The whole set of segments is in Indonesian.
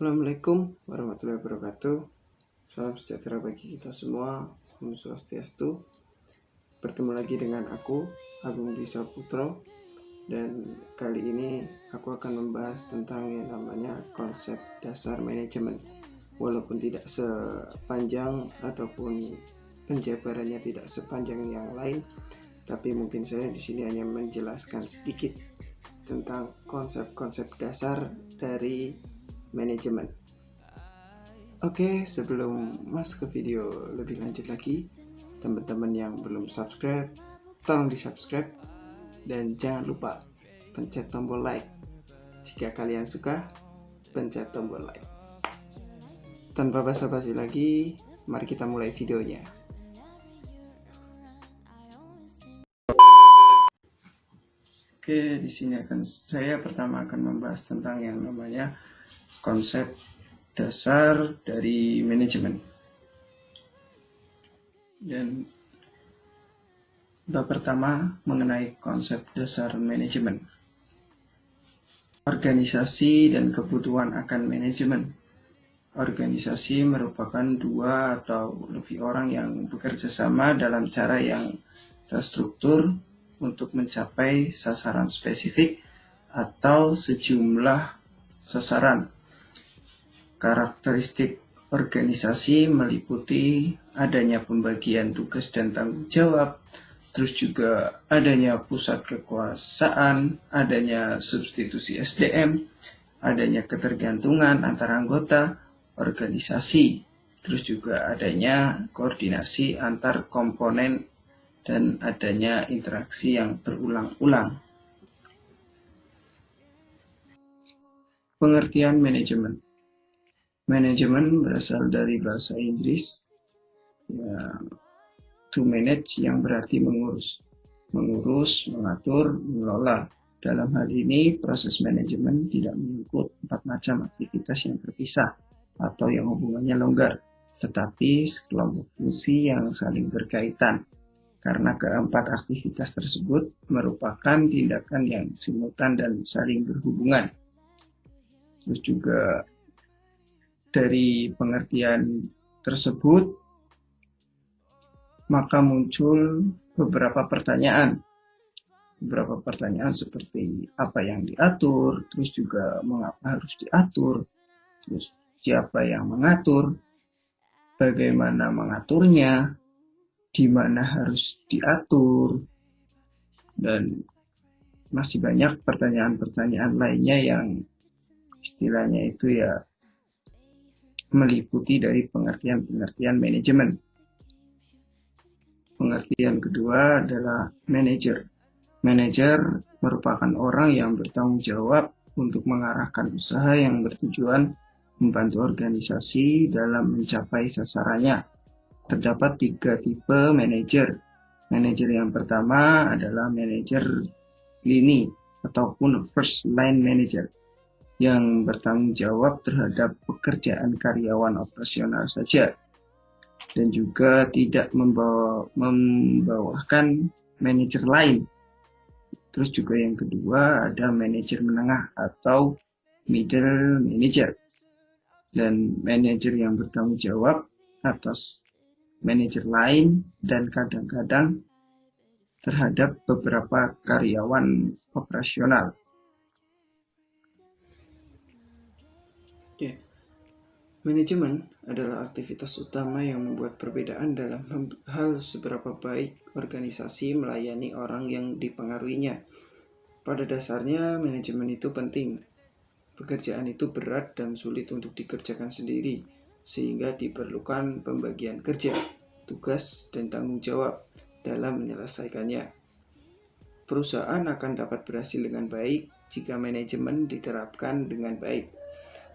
Assalamualaikum warahmatullahi wabarakatuh. Salam sejahtera bagi kita semua. Om Swastiastu. Bertemu lagi dengan aku, Agung Dwi Saputro. Dan kali ini aku akan membahas tentang yang namanya konsep dasar manajemen. Walaupun tidak sepanjang ataupun penjabarannya tidak sepanjang yang lain, tapi mungkin saya di sini hanya menjelaskan sedikit tentang konsep-konsep dasar dari manajemen. Oke, sebelum masuk ke video lebih lanjut lagi, teman-teman yang belum subscribe, tolong di subscribe dan jangan lupa pencet tombol like. Jika kalian suka, pencet tombol like. Tanpa basa-basi lagi, mari kita mulai videonya. Oke, di sini saya pertama akan membahas tentang yang namanya konsep dasar dari manajemen. Dan bab pertama mengenai konsep dasar manajemen. Organisasi dan kebutuhan akan manajemen. Organisasi merupakan dua atau lebih orang yang bekerja sama dalam cara yang terstruktur untuk mencapai sasaran spesifik atau sejumlah sasaran. Karakteristik organisasi meliputi adanya pembagian tugas dan tanggung jawab, terus juga adanya pusat kekuasaan, adanya substitusi SDM, adanya ketergantungan antara anggota organisasi, terus juga adanya koordinasi antar komponen dan adanya interaksi yang berulang-ulang. Pengertian manajemen. Manajemen berasal dari bahasa Inggris to manage, yang berarti mengurus, mengatur, mengelola. Dalam hal ini, proses manajemen tidak menyangkut 4 macam aktivitas yang terpisah atau yang hubungannya longgar, tetapi sekelompok fungsi yang saling berkaitan. Karena keempat aktivitas tersebut merupakan tindakan yang simultan dan saling berhubungan. Terus juga dari pengertian tersebut, maka muncul beberapa pertanyaan. Beberapa pertanyaan seperti apa yang diatur, terus juga mengapa harus diatur, terus siapa yang mengatur, bagaimana mengaturnya, di mana harus diatur, dan masih banyak pertanyaan-pertanyaan lainnya yang istilahnya itu ya meliputi dari pengertian-pengertian manajemen. Pengertian kedua adalah manajer. Manajer merupakan orang yang bertanggung jawab untuk mengarahkan usaha yang bertujuan membantu organisasi dalam mencapai sasarannya. Terdapat 3 tipe manajer. Manajer yang pertama adalah manajer lini ataupun first line manager, yang bertanggung jawab terhadap pekerjaan karyawan operasional saja dan juga tidak membawahkan manajer lain. Terus juga yang kedua ada manajer menengah atau middle manager, dan manajer yang bertanggung jawab atas manajer lain dan kadang-kadang terhadap beberapa karyawan operasional. Manajemen adalah aktivitas utama yang membuat perbedaan dalam hal seberapa baik organisasi melayani orang yang dipengaruhinya. Pada dasarnya, manajemen itu penting. Pekerjaan itu berat dan sulit untuk dikerjakan sendiri, sehingga diperlukan pembagian kerja, tugas, dan tanggung jawab dalam menyelesaikannya. Perusahaan akan dapat berhasil dengan baik jika manajemen diterapkan dengan baik.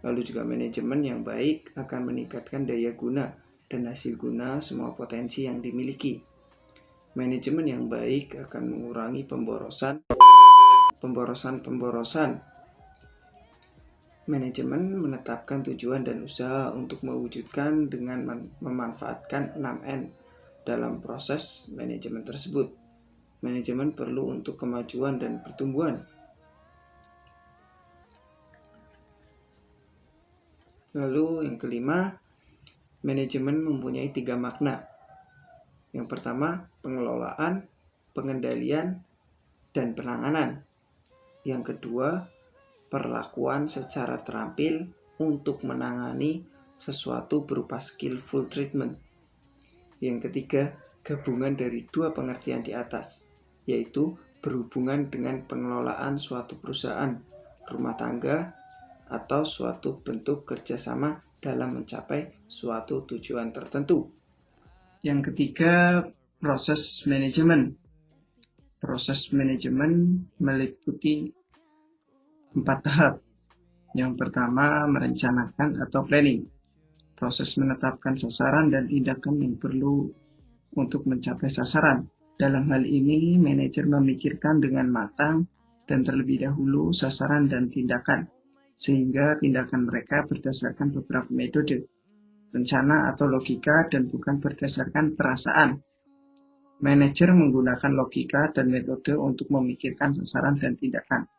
Lalu juga manajemen yang baik akan meningkatkan daya guna dan hasil guna semua potensi yang dimiliki. Manajemen yang baik akan mengurangi pemborosan. Manajemen menetapkan tujuan dan usaha untuk mewujudkan dengan memanfaatkan 6N dalam proses manajemen tersebut. Manajemen perlu untuk kemajuan dan pertumbuhan. Lalu yang kelima, manajemen mempunyai 3 makna. Yang pertama, pengelolaan, pengendalian, dan penanganan. Yang kedua, perlakuan secara terampil untuk menangani sesuatu berupa skillful treatment. Yang ketiga, gabungan dari 2 pengertian di atas, yaitu berhubungan dengan pengelolaan suatu perusahaan, rumah tangga, atau suatu bentuk kerjasama dalam mencapai suatu tujuan tertentu. Yang ketiga, proses manajemen. Proses manajemen meliputi 4 tahap. Yang pertama, merencanakan atau planning. Proses menetapkan sasaran dan tindakan yang perlu untuk mencapai sasaran. Dalam hal ini, manajer memikirkan dengan matang dan terlebih dahulu sasaran dan tindakan, sehingga tindakan mereka berdasarkan beberapa metode, rencana atau logika, dan bukan berdasarkan perasaan. Manajer menggunakan logika dan metode untuk memikirkan sasaran dan tindakan.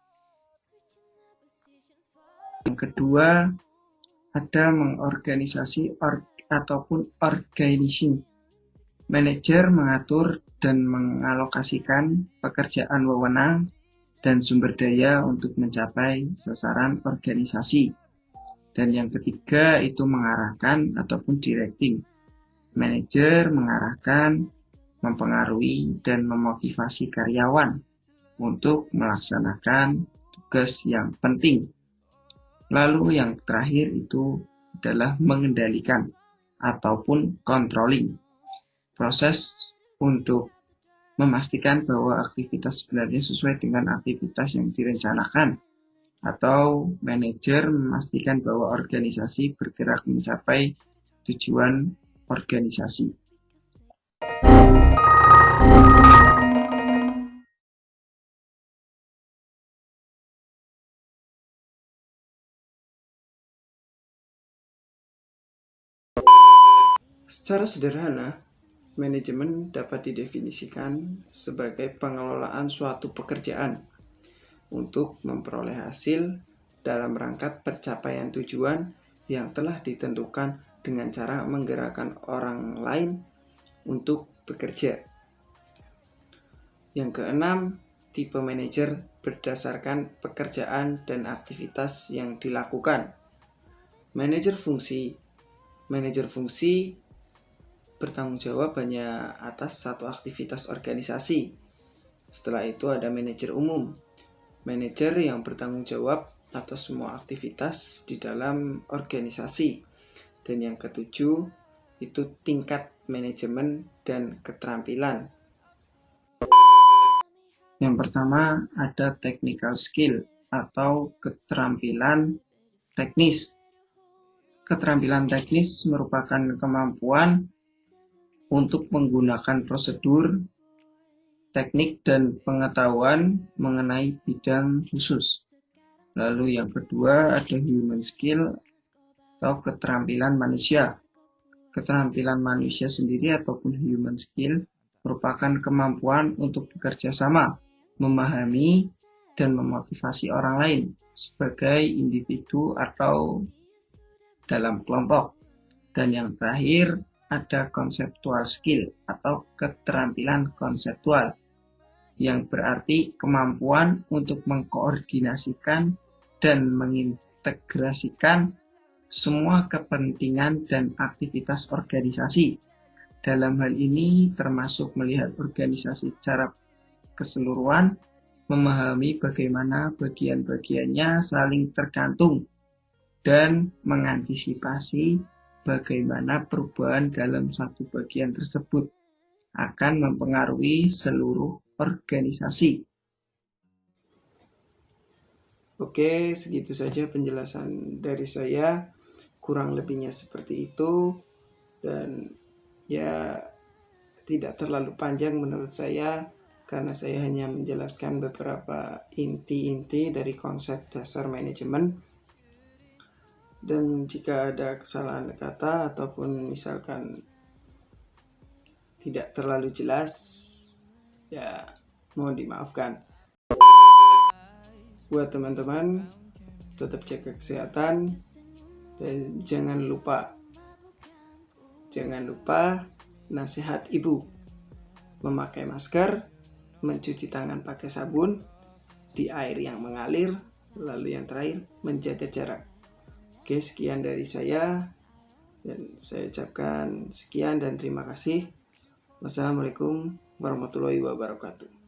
Yang kedua, ada mengorganisasi ataupun organizing. Manajer mengatur dan mengalokasikan pekerjaan wewenang dan sumber daya untuk mencapai sasaran organisasi. Dan yang ketiga itu mengarahkan ataupun directing. Manajer mengarahkan, mempengaruhi, dan memotivasi karyawan untuk melaksanakan tugas yang penting. Lalu yang terakhir itu adalah mengendalikan ataupun controlling. Proses untuk memastikan bahwa aktivitas sebenarnya sesuai dengan aktivitas yang direncanakan, atau manajer memastikan bahwa organisasi bergerak mencapai tujuan organisasi. Secara sederhana, manajemen dapat didefinisikan sebagai pengelolaan suatu pekerjaan untuk memperoleh hasil dalam rangka pencapaian tujuan yang telah ditentukan dengan cara menggerakkan orang lain untuk bekerja. Yang keenam, tipe manajer berdasarkan pekerjaan dan aktivitas yang dilakukan. Manajer fungsi bertanggung jawab hanya atas satu aktivitas organisasi. Setelah itu ada manajer umum. Manajer yang bertanggung jawab atas semua aktivitas di dalam organisasi. Dan yang ketujuh, itu tingkat manajemen dan keterampilan. Yang pertama ada technical skill atau keterampilan teknis. Keterampilan teknis merupakan kemampuan untuk menggunakan prosedur, teknik, dan pengetahuan mengenai bidang khusus. Lalu yang kedua ada human skill atau keterampilan manusia. Keterampilan manusia sendiri ataupun human skill merupakan kemampuan untuk bekerja sama, memahami, dan memotivasi orang lain sebagai individu atau dalam kelompok. Dan yang terakhir ada conceptual skill atau keterampilan konseptual, yang berarti kemampuan untuk mengkoordinasikan dan mengintegrasikan semua kepentingan dan aktivitas organisasi. Dalam hal ini termasuk melihat organisasi secara keseluruhan, memahami bagaimana bagian-bagiannya saling tergantung, dan mengantisipasi bagaimana perubahan dalam satu bagian tersebut akan mempengaruhi seluruh organisasi. Oke, segitu saja penjelasan dari saya. Kurang lebihnya seperti itu. Dan ya tidak terlalu panjang menurut saya, karena saya hanya menjelaskan beberapa inti-inti dari konsep dasar manajemen. Dan jika ada kesalahan kata ataupun misalkan tidak terlalu jelas, ya mohon dimaafkan. Buat teman-teman, tetap jaga kesehatan, Dan jangan lupa nasihat ibu, memakai masker, mencuci tangan pakai sabun di air yang mengalir, lalu yang terakhir menjaga jarak. Oke, sekian dari saya, dan saya ucapkan sekian dan terima kasih. Wassalamualaikum warahmatullahi wabarakatuh.